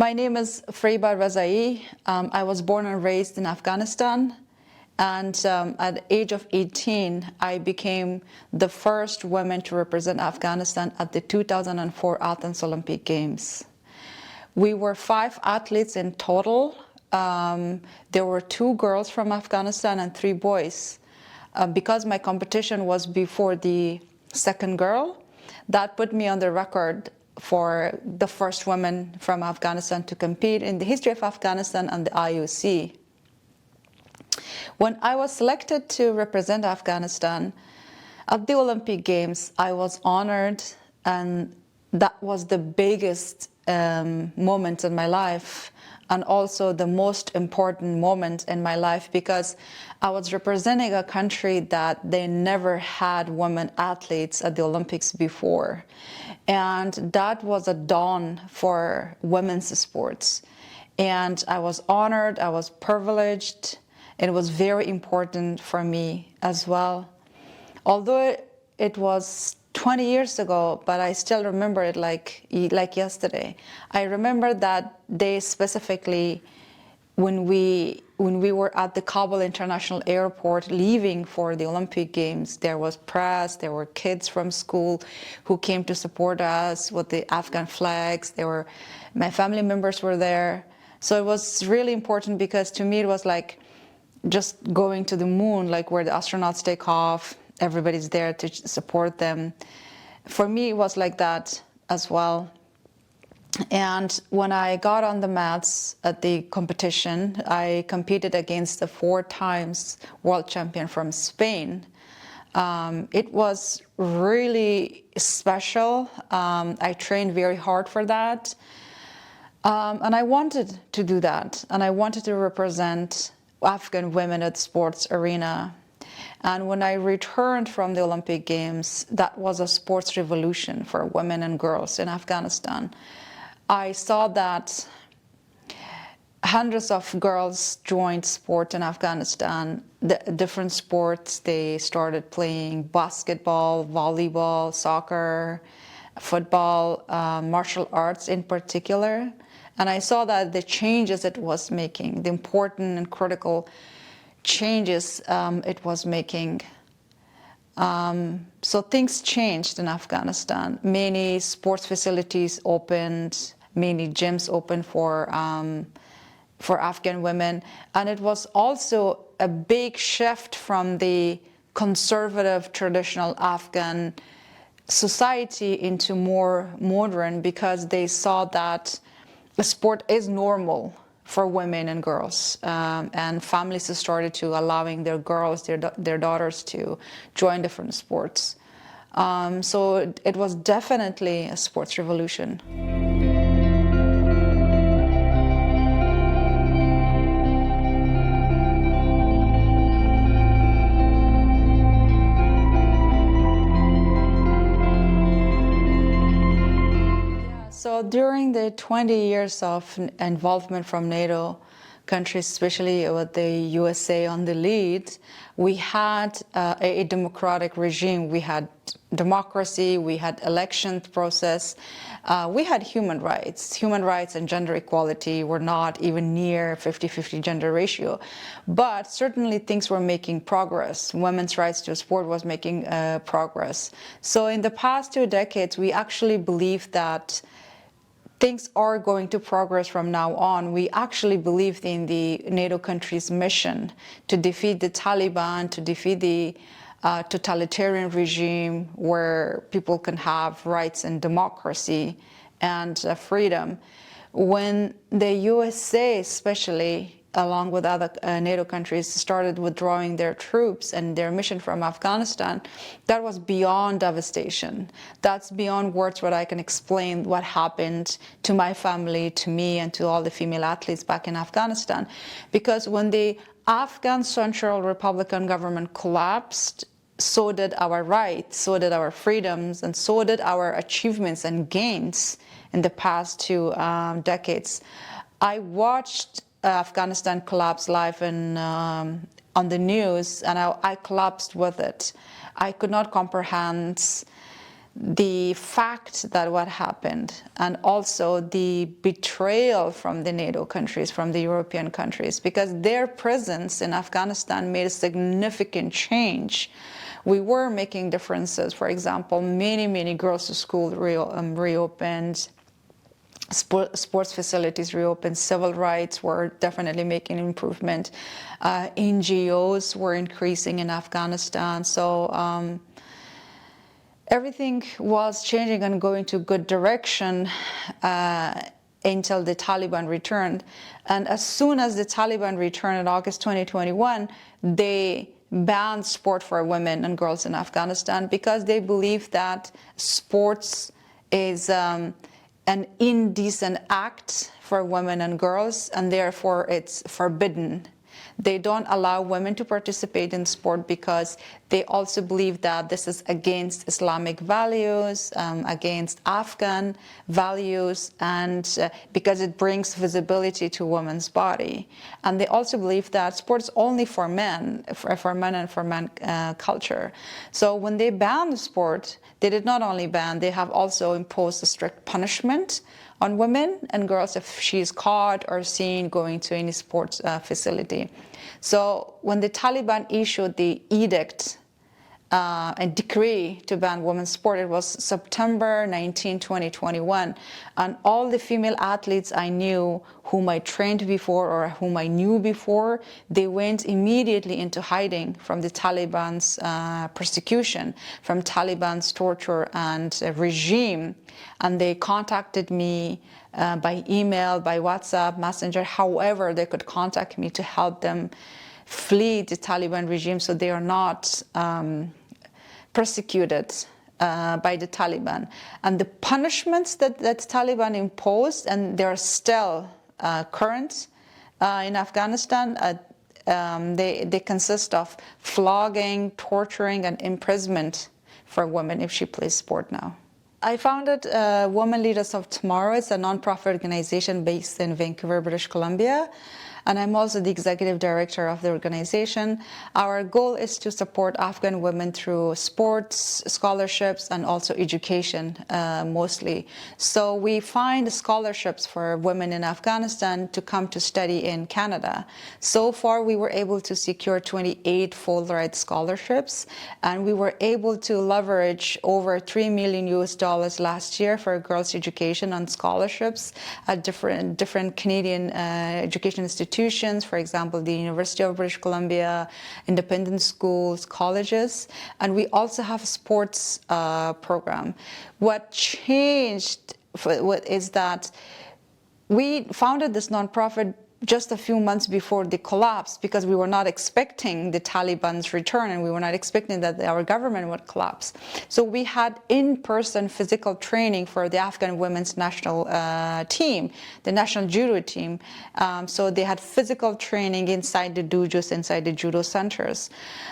My name is Friba Rezayee. I was born and raised in Afghanistan, and at the age of 18, I became the first woman to represent Afghanistan at the 2004 Athens Olympic Games. We were 5 athletes in total. There were 2 girls from Afghanistan and 3 boys. Because my competition was before the second girl, that put me on the record for the first woman from Afghanistan to compete in the history of Afghanistan and the IOC. When I was selected to represent Afghanistan at the Olympic Games, I was honored, and that was the biggest moment in my life, and also the most important moment in my life, because I was representing a country that they never had women athletes at the Olympics before. And that was a dawn for women's sports. And I was honored, I was privileged. It was very important for me as well. Although it was 20 years ago, but I still remember it like yesterday. I remember that day specifically when we were at the Kabul International Airport leaving for the Olympic Games. There was press, there were kids from school who came to support us with the Afghan flags. My family members were there. So it was really important, because to me it was like just going to the moon, like where the astronauts take off. Everybody's there to support them. For me, it was like that as well. And when I got on the mats at the competition, I competed against the 4 times world champion from Spain. It was really special. I trained very hard for that. And I wanted to do that. And I wanted to represent Afghan women at the sports arena. And when I returned from the Olympic Games, that was a sports revolution for women and girls in Afghanistan. I saw that hundreds of girls joined sport in Afghanistan, the different sports. They started playing basketball, volleyball, soccer, football, martial arts in particular. And I saw that the changes it was making, the important and critical changes it was making. So things changed in Afghanistan. Many sports facilities opened, many gyms opened for Afghan women, and it was also a big shift from the conservative, traditional Afghan society into more modern, because they saw that the sport is normal for women and girls, and families started to allowing their girls, their daughters, to join different sports. So it was definitely a sports revolution. So during the 20 years of involvement from NATO countries, especially with the USA on the lead, we had a democratic regime. We had democracy, we had election process, we had human rights. Human rights and gender equality were not even near 50-50 gender ratio, but certainly things were making progress. Women's rights to sport was making progress. So in the past 2 decades, we actually believe that things are going to progress from now on. We actually believed in the NATO countries' mission to defeat the Taliban, to defeat the totalitarian regime where people can have rights and democracy and freedom. When the USA, especially, along with other NATO countries, started withdrawing their troops and their mission from Afghanistan, that was beyond devastation. That's beyond words what I can explain what happened to my family, to me, and to all the female athletes back in Afghanistan. Because when the Afghan Central Republican government collapsed, so did our rights, so did our freedoms, and so did our achievements and gains in the past 2 decades. I watched Afghanistan collapse live on the news, and I collapsed with it. I could not comprehend the fact that what happened, and also the betrayal from the NATO countries, from the European countries, because their presence in Afghanistan made a significant change. We were making differences. For example, many girls' school reopened, sports facilities reopened, civil rights were definitely making improvement. NGOs were increasing in Afghanistan. So everything was changing and going to good direction until the Taliban returned. And as soon as the Taliban returned in August 2021, they banned sport for women and girls in Afghanistan because they believe that sports is an indecent act for women and girls, and therefore it's forbidden. They don't allow women to participate in sport because they also believe that this is against Islamic values, against Afghan values, and because it brings visibility to women's body. And they also believe that sports only for men, for men and for men culture. So when they banned sport, they did not only ban, they have also imposed a strict punishment on women and girls if she is caught or seen going to any sports facility. So when the Taliban issued the edict and decree to ban women's sport, it was September 19, 2021. And all the female athletes I knew, whom I trained before or whom I knew before, they went immediately into hiding from the Taliban's persecution, from Taliban's torture and regime. And they contacted me by email, by WhatsApp, Messenger, however they could contact me to help them flee the Taliban regime so they are not persecuted by the Taliban. And the punishments that Taliban imposed, and they are still current in Afghanistan, they consist of flogging, torturing, and imprisonment for women if she plays sport now. I founded Women Leaders of Tomorrow. It's a nonprofit organization based in Vancouver, British Columbia. And I'm also the executive director of the organization. Our goal is to support Afghan women through sports, scholarships, and also education, mostly. So we find scholarships for women in Afghanistan to come to study in Canada. So far, we were able to secure 28 full-ride scholarships, and we were able to leverage over $3 million last year for girls' education on scholarships at different Canadian education institutions. For example, the University of British Columbia, independent schools, colleges, and we also have a sports program. What changed is that we founded this nonprofit just a few months before the collapse because we were not expecting the Taliban's return and we were not expecting that our government would collapse. So we had in-person physical training for the Afghan women's national team, the national judo team. So they had physical training inside the dojos, inside the judo centers.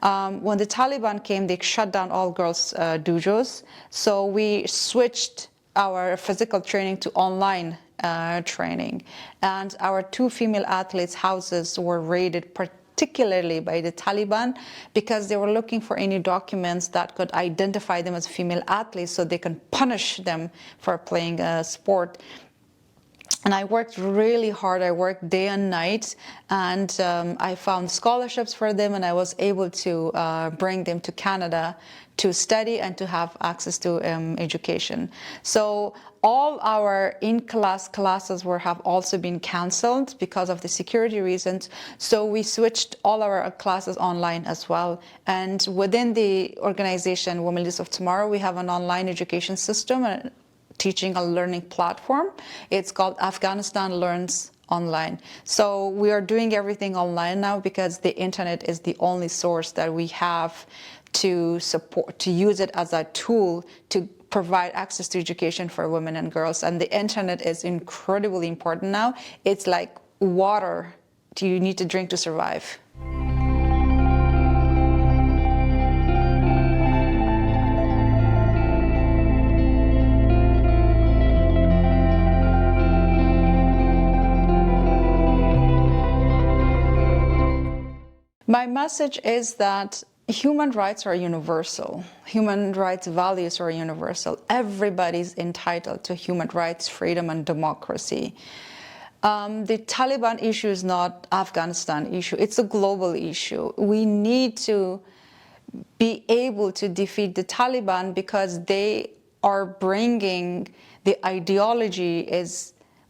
When the Taliban came, they shut down all girls' dojos. So we switched our physical training to online training, and our 2 female athletes' houses were raided particularly by the Taliban because they were looking for any documents that could identify them as female athletes so they can punish them for playing a sport. And I worked really hard. I worked day and night, and I found scholarships for them, and I was able to bring them to Canada to study and to have access to education. So all our in-class classes have also been cancelled because of the security reasons. So we switched all our classes online as well. And within the organization, Women Leaders of Tomorrow, we have an online education system, a teaching and learning platform. It's called Afghanistan Learns Online. So we are doing everything online now because the internet is the only source that we have to support, to use it as a tool to provide access to education for women and girls. And the internet is incredibly important now. It's like water you need to drink to survive. My message is that Human rights are universal. Human rights values are universal. Everybody's entitled to human rights, freedom, and democracy. The Taliban issue is not Afghanistan issue. It's a global issue. We need to be able to defeat the Taliban because they are bringing the ideology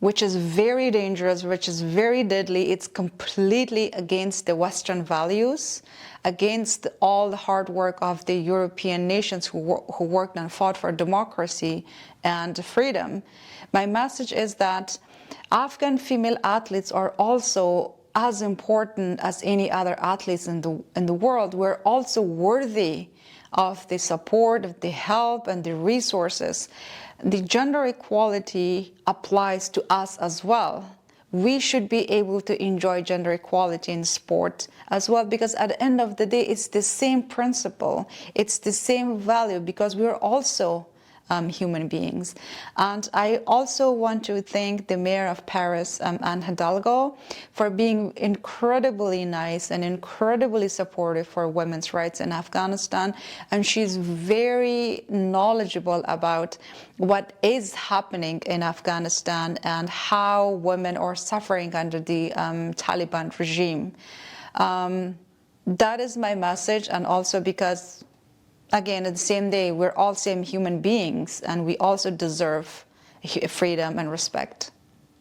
which is very dangerous, which is very deadly. It's completely against the Western values, against all the hard work of the European nations who worked and fought for democracy and freedom. My message is that Afghan female athletes are also as important as any other athletes in the world. We're also worthy of the support, of the help, and the resources. The gender equality applies to us as well. We should be able to enjoy gender equality in sport as well, because at the end of the day, it's the same principle, it's the same value, because we're also human beings. And I also want to thank the mayor of Paris, Anne Hidalgo, for being incredibly nice and incredibly supportive for women's rights in Afghanistan. And she's very knowledgeable about what is happening in Afghanistan and how women are suffering under the Taliban regime. That is my message, and also because again, at the same day, we're all same human beings, and we also deserve freedom and respect.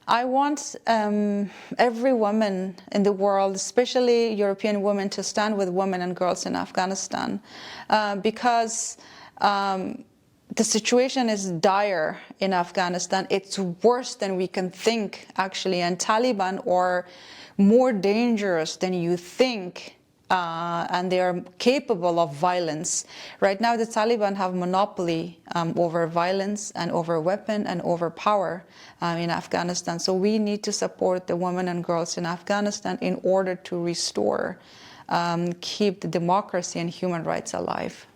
I want every woman in the world, especially European women, to stand with women and girls in Afghanistan, because the situation is dire in Afghanistan. It's worse than we can think, actually, and Taliban are more dangerous than you think. And they are capable of violence. Right now, the Taliban have monopoly over violence and over weapon and over power in Afghanistan. So we need to support the women and girls in Afghanistan in order to restore, keep the democracy and human rights alive.